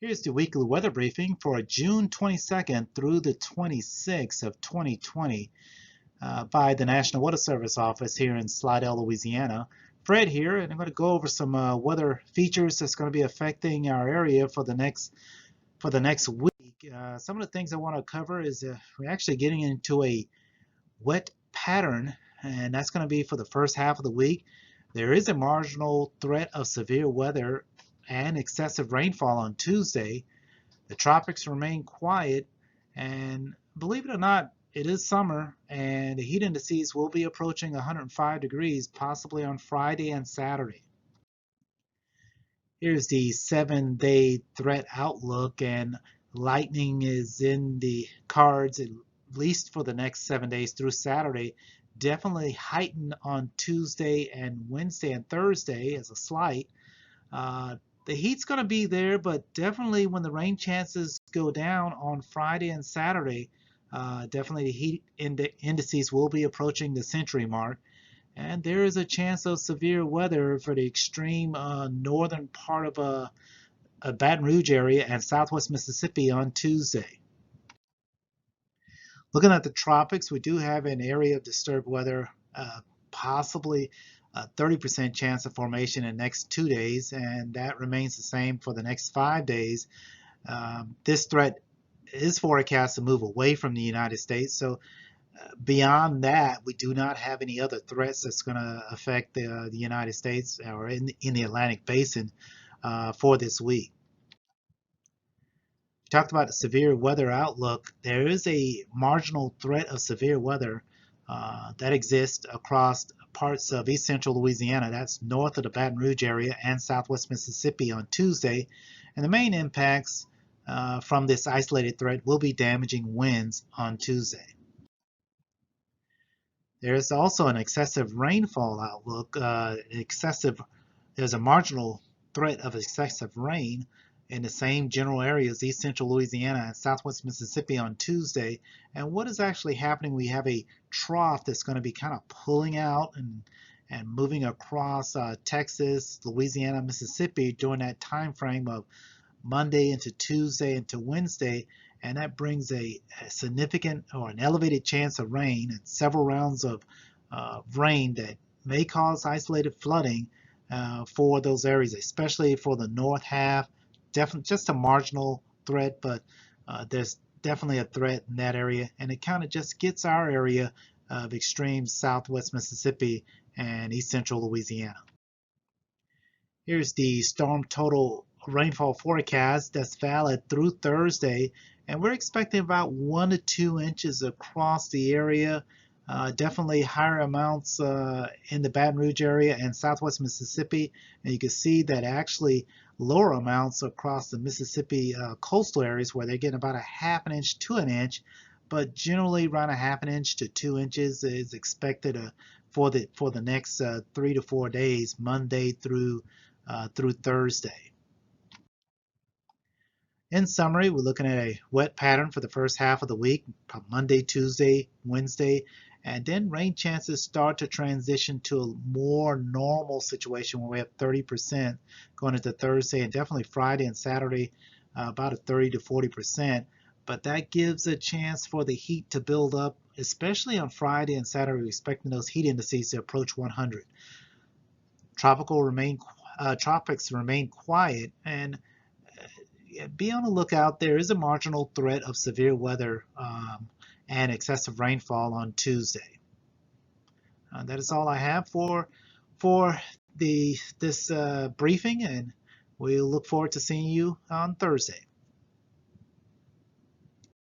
Here's the weekly weather briefing for June 22nd through the 26th of 2020 by the National Weather Service office here in Slidell, Louisiana. Fred here, and I'm going to go over some weather features that's going to be affecting our area for the next week. Some of the things I want to cover is we're actually getting into a wet pattern, and that's going to be for the first half of the week. There is a marginal threat of severe weather and excessive rainfall on Tuesday. The tropics remain quiet, and believe it or not, it is summer, and the heat indices will be approaching 105 degrees, possibly on Friday and Saturday. Here's the 7-day threat outlook, and lightning is in the cards at least for the next 7 days through Saturday. Definitely heightened on Tuesday and Wednesday and Thursday as a slight. The heat's going to be there, but definitely when the rain chances go down on Friday and Saturday, definitely the heat indices will be approaching the century mark. And there is a chance of severe weather for the extreme northern part of a Baton Rouge area and southwest Mississippi on Tuesday. Looking at the tropics, we do have an area of disturbed weather, possibly a 30% chance of formation in the next 2 days, and that remains the same for the next 5 days. This threat is forecast to move away from the United States, so beyond that, we do not have any other threats that's going to affect the United States or in the Atlantic Basin for this week. We talked about the severe weather outlook. There is a marginal threat of severe weather that exists across parts of east central Louisiana. That's north of the Baton Rouge area and southwest Mississippi on Tuesday. And the main impacts from this isolated threat will be damaging winds on Tuesday. There's also an excessive rainfall outlook. There's a marginal threat of excessive rain in the same general areas, east central Louisiana and southwest Mississippi on Tuesday. And what is actually happening, we have a trough that's going to be kind of pulling out and moving across Texas, Louisiana, Mississippi during that time frame of Monday into Tuesday into Wednesday. And that brings a significant or an elevated chance of rain and several rounds of rain that may cause isolated flooding for those areas, especially for the north half. Definitely just a marginal threat, but there's definitely a threat in that area, and it kind of just gets our area of extreme southwest Mississippi and east central Louisiana. Here's the storm total rainfall forecast that's valid through Thursday, and we're expecting about 1 to 2 inches across the area. Definitely higher amounts in the Baton Rouge area and southwest Mississippi, and you can see that actually lower amounts across the Mississippi coastal areas where they're getting about 1/2 inch to 1 inch, but generally around 1/2 inch to 2 inches is expected for the next 3 to 4 days, Monday through Thursday. In summary, we're looking at a wet pattern for the first half of the week, Monday, Tuesday, Wednesday, and then rain chances start to transition to a more normal situation where we have 30% going into Thursday, and definitely Friday and Saturday, about a 30 to 40%. But that gives a chance for the heat to build up, especially on Friday and Saturday. We're expecting those heat indices to approach 100. Tropics remain quiet, and be on the lookout. There is a marginal threat of severe weather and excessive rainfall on Tuesday. That is all I have for this briefing, and we'll look forward to seeing you on Thursday.